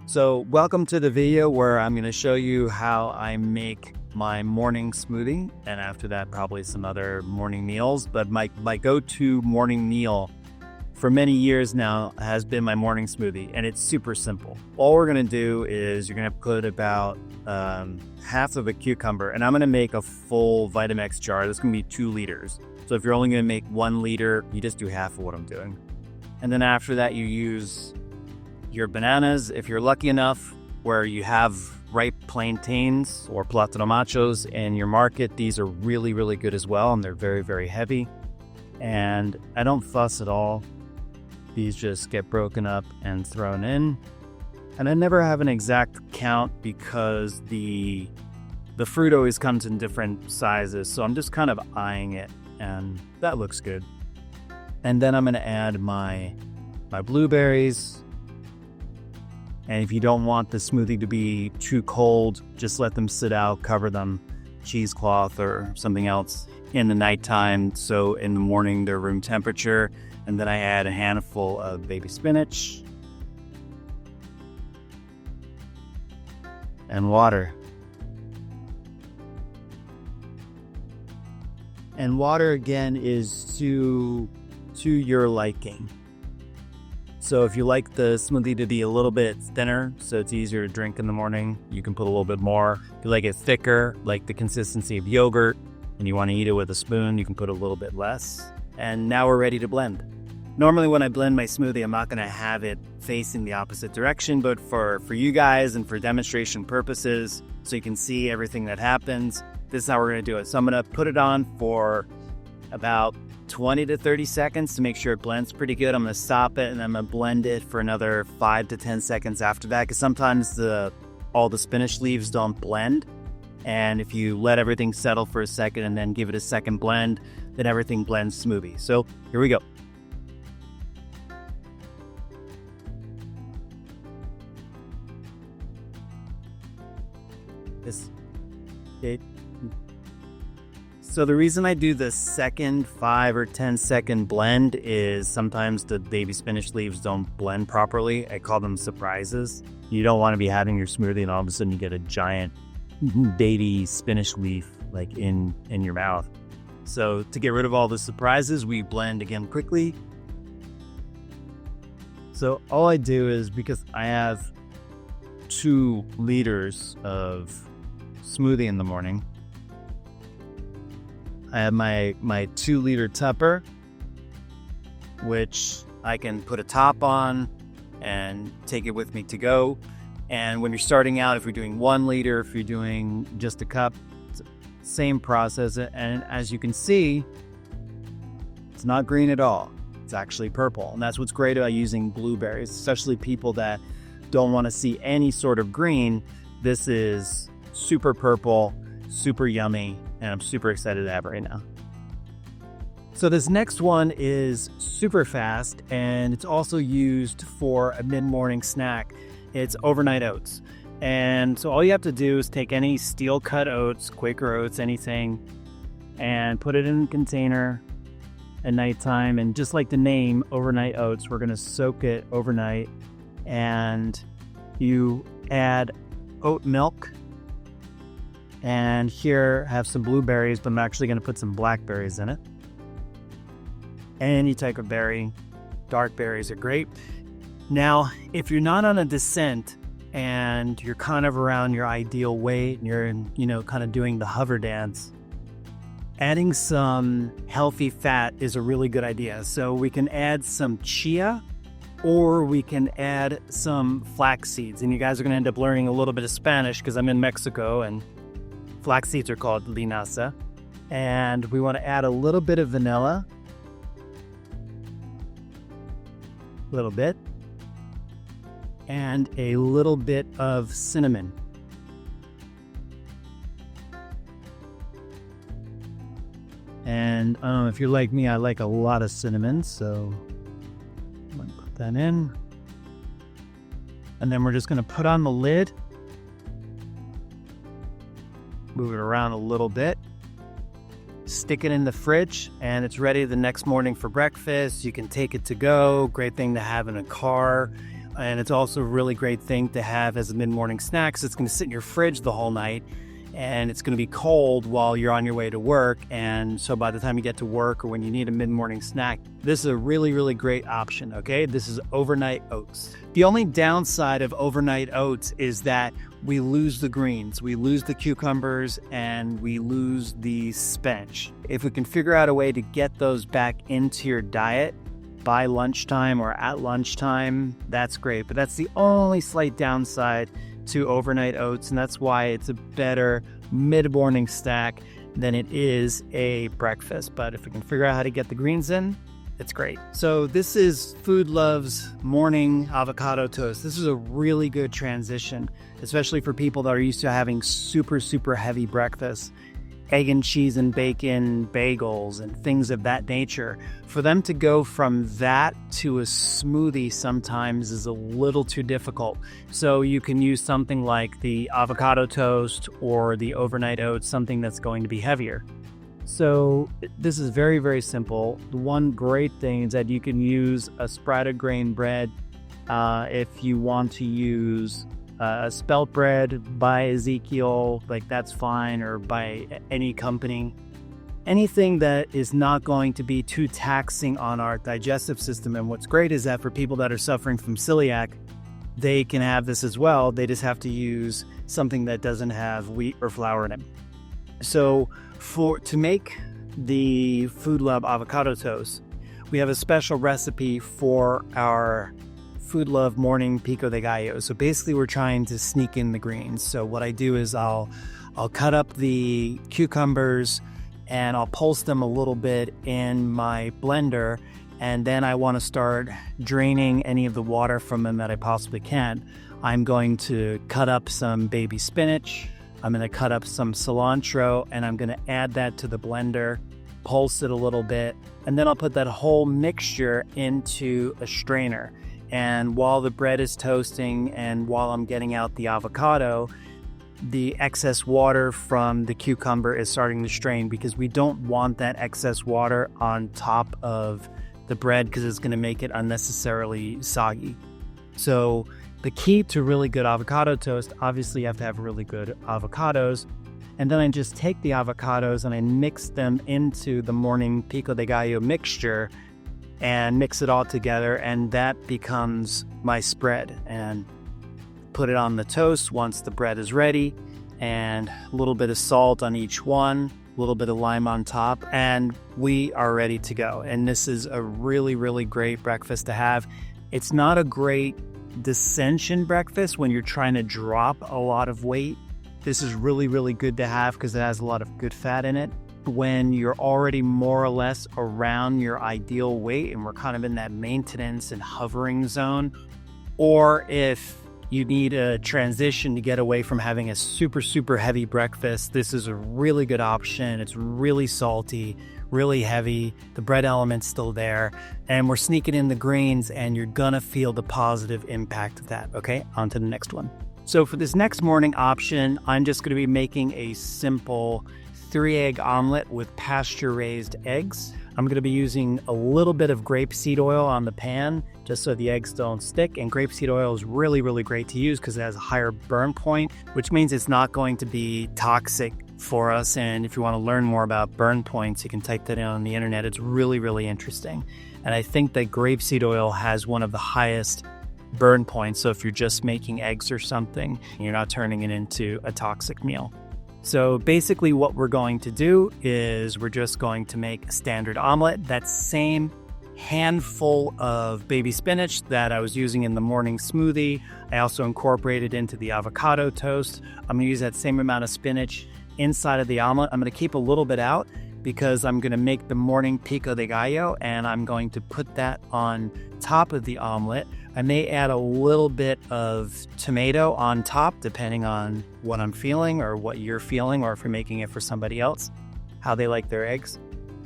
So welcome to the video where I'm going to show you how I make my morning smoothie, and after that probably some other morning meals. But my go-to morning meal for many years now has been my morning smoothie, and it's super simple. All we're going to do is you're going to put about half of a cucumber, and I'm going to make a full Vitamix jar. This is going to be 2 liters. So if you're only going to make 1 liter, you just do half of what I'm doing. And then after that, you use your bananas, if you're lucky enough where you have ripe plantains or plátano machos in your market. These are really, really good as well, and they're very, very heavy. And I don't fuss at all. These just get broken up and thrown in. And I never have an exact count because the fruit always comes in different sizes, so I'm just kind of eyeing it, and that looks good. And then I'm going to add my blueberries. And if you don't want the smoothie to be too cold, just let them sit out, cover them cheesecloth or something else in the nighttime, so in the morning they're room temperature. And then I add a handful of baby spinach and water. And water again is to your liking. So if you like the smoothie to be a little bit thinner, so it's easier to drink in the morning, you can put a little bit more. If you like it thicker, like the consistency of yogurt, and you want to eat it with a spoon, you can put a little bit less. And now we're ready to blend. Normally when I blend my smoothie, I'm not going to have it facing the opposite direction, but for you guys and for demonstration purposes, so you can see everything that happens, this is how we're going to do it. So I'm going to put it on for about 20 to 30 seconds to make sure it blends pretty good. I'm going to stop it, and I'm going to blend it for another 5 to 10 seconds after that, because sometimes all the spinach leaves don't blend. And if you let everything settle for a second and then give it a second blend, then everything blends smoothie. So here we go. So the reason I do the second 5 or 10 second blend is sometimes the baby spinach leaves don't blend properly. I call them surprises. You don't want to be having your smoothie and all of a sudden you get a giant baby spinach leaf like in your mouth. So to get rid of all the surprises, we blend again quickly. So all I do is, because I have 2 liters of smoothie in the morning, I have my 2-liter Tupper, which I can put a top on and take it with me to go. And when you're starting out, if you're doing 1 liter, if you're doing just a cup, it's the same process. And as you can see, it's not green at all. It's actually purple. And that's what's great about using blueberries, especially people that don't want to see any sort of green. This is super purple, super yummy, and I'm super excited to have it right now. So this next one is super fast, and it's also used for a mid-morning snack. It's overnight oats. And so all you have to do is take any steel-cut oats, Quaker oats, anything, and put it in a container at nighttime. And just like the name, overnight oats, we're going to soak it overnight. And you add oat milk. And here I have some blueberries, but I'm actually going to put some blackberries in it. Any type of berry, dark berries are great. Now, if you're not on a descent and you're kind of around your ideal weight and you're kind of doing the hover dance, adding some healthy fat is a really good idea. So we can add some chia, or we can add some flax seeds. And you guys are going to end up learning a little bit of Spanish because I'm in Mexico, and flax seeds are called linaza. And we want to add a little bit of vanilla. A little bit. And a little bit of cinnamon. And if you're like me, I like a lot of cinnamon, so I'm going to put that in. And then we're just going to put on the lid. Move it around a little bit, stick it in the fridge, and it's ready the next morning for breakfast. You can take it to go. Great thing to have in a car And it's also a really great thing to have as a mid-morning snack. So it's going to sit in your fridge the whole night, and it's going to be cold while you're on your way to work. And so by the time you get to work or when you need a mid-morning snack, this is a really, really great option, okay? This is overnight oats. The only downside of overnight oats is that we lose the greens, we lose the cucumbers, and we lose the spinach. If we can figure out a way to get those back into your diet by lunchtime or at lunchtime, that's great. But that's the only slight downside to overnight oats, and that's why it's a better mid-morning snack than it is a breakfast. But if we can figure out how to get the greens in, it's great. So this is Food Love's morning avocado toast. This is a really good transition, especially for people that are used to having super, super heavy breakfasts, egg and cheese and bacon bagels and things of that nature. For them to go from that to a smoothie sometimes is a little too difficult. So you can use something like the avocado toast or the overnight oats, something that's going to be heavier. So this is very, very simple. The one great thing is that you can use a sprouted grain bread. If you want to use spelt bread by Ezekiel, like that's fine, or by any company. Anything that is not going to be too taxing on our digestive system. And what's great is that for people that are suffering from celiac, they can have this as well. They just have to use something that doesn't have wheat or flour in it. So to make the Food Love avocado toast, we have a special recipe for our Food Love morning pico de gallo. So basically we're trying to sneak in the greens. So what I do is I'll cut up the cucumbers and I'll pulse them a little bit in my blender, and then I want to start draining any of the water from them that I possibly can. I'm going to cut up some baby spinach, I'm going to cut up some cilantro, and I'm going to add that to the blender, pulse it a little bit, and then I'll put that whole mixture into a strainer. And while the bread is toasting and while I'm getting out the avocado, the excess water from the cucumber is starting to strain, because we don't want that excess water on top of the bread because it's going to make it unnecessarily soggy. So the key to really good avocado toast, obviously you have to have really good avocados. And then I just take the avocados and I mix them into the morning pico de gallo mixture and mix it all together, and that becomes my spread. And put it on the toast once the bread is ready, and a little bit of salt on each one, a little bit of lime on top, and we are ready to go. And this is a really, really great breakfast to have. It's not a great dissension breakfast when you're trying to drop a lot of weight. This is really, really good to have because it has a lot of good fat in it. When you're already more or less around your ideal weight and we're kind of in that maintenance and hovering zone, or if you need a transition to get away from having a super, super heavy breakfast, this is a really good option. It's really salty, really heavy. The bread element's still there, and we're sneaking in the grains, and you're gonna feel the positive impact of that. Okay, on to the next one. So for this next morning option, I'm just gonna be making a simple 3-egg omelet with pasture-raised eggs. I'm going to be using a little bit of grapeseed oil on the pan just so the eggs don't stick. And grapeseed oil is really, really great to use because it has a higher burn point, which means it's not going to be toxic for us. And if you want to learn more about burn points, you can type that in on the internet. It's really, really interesting. And I think that grapeseed oil has one of the highest burn points. So if you're just making eggs or something, you're not turning it into a toxic meal. So basically what we're going to do is we're just going to make a standard omelet. That same handful of baby spinach that I was using in the morning smoothie, I also incorporated into the avocado toast. I'm going to use that same amount of spinach inside of the omelet. I'm going to keep a little bit out because I'm going to make the morning pico de gallo, and I'm going to put that on top of the omelet. I may add a little bit of tomato on top, depending on what I'm feeling or what you're feeling, or if you're making it for somebody else, how they like their eggs.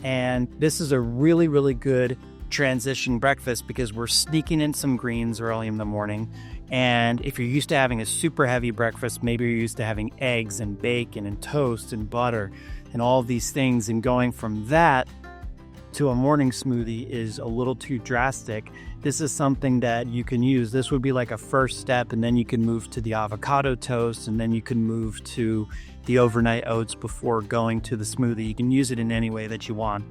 And this is a really, really good transition breakfast because we're sneaking in some greens early in the morning. And if you're used to having a super heavy breakfast, maybe you're used to having eggs and bacon and toast and butter and all of these things, and going from that to a morning smoothie is a little too drastic, this is something that you can use. This would be like a first step, and then you can move to the avocado toast, and then you can move to the overnight oats before going to the smoothie. You can use it in any way that you want,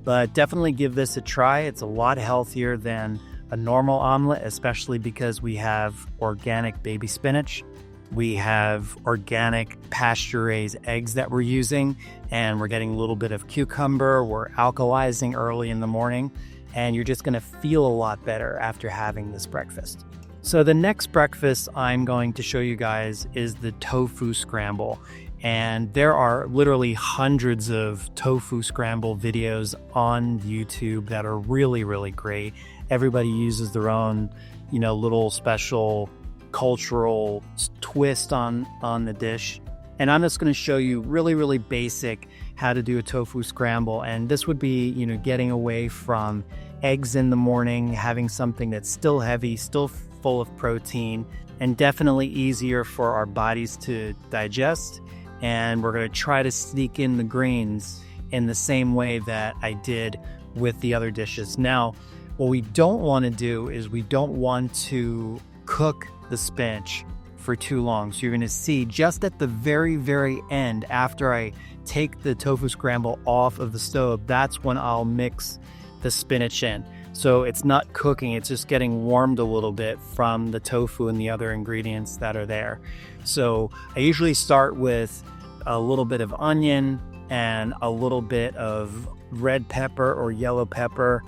but definitely give this a try. It's a lot healthier than a normal omelet, especially because we have organic baby spinach. We have organic pasture-raised eggs that we're using, and we're getting a little bit of cucumber. We're alkalizing early in the morning, and you're just going to feel a lot better after having this breakfast. So the next breakfast I'm going to show you guys is the tofu scramble. And there are literally hundreds of tofu scramble videos on YouTube that are really, really great. Everybody uses their own, little special cultural twist on the dish. And I'm just going to show you really, really basic how to do a tofu scramble. And this would be, getting away from eggs in the morning, having something that's still heavy, still full of protein, and definitely easier for our bodies to digest. And we're going to try to sneak in the greens in the same way that I did with the other dishes. Now, what we don't want to do is we don't want to cook the spinach for too long. So you're going to see just at the very, very end, after I take the tofu scramble off of the stove, that's when I'll mix the spinach in. So it's not cooking, it's just getting warmed a little bit from the tofu and the other ingredients that are there. So I usually start with a little bit of onion and a little bit of red pepper or yellow pepper,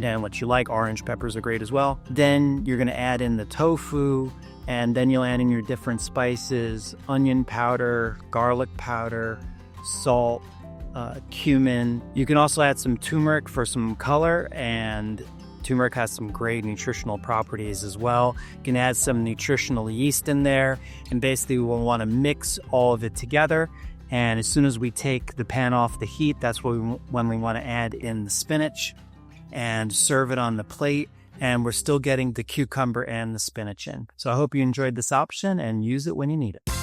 and what you like. Orange peppers are great as well. Then you're going to add in the tofu, and then you'll add in your different spices: onion powder, garlic powder, salt, cumin. You can also add some turmeric for some color, and turmeric has some great nutritional properties as well. You can add some nutritional yeast in there, and basically we'll want to mix all of it together. And as soon as we take the pan off the heat, that's when we want to add in the spinach and serve it on the plate. And we're still getting the cucumber and the spinach in. So I hope you enjoyed this option and use it when you need it.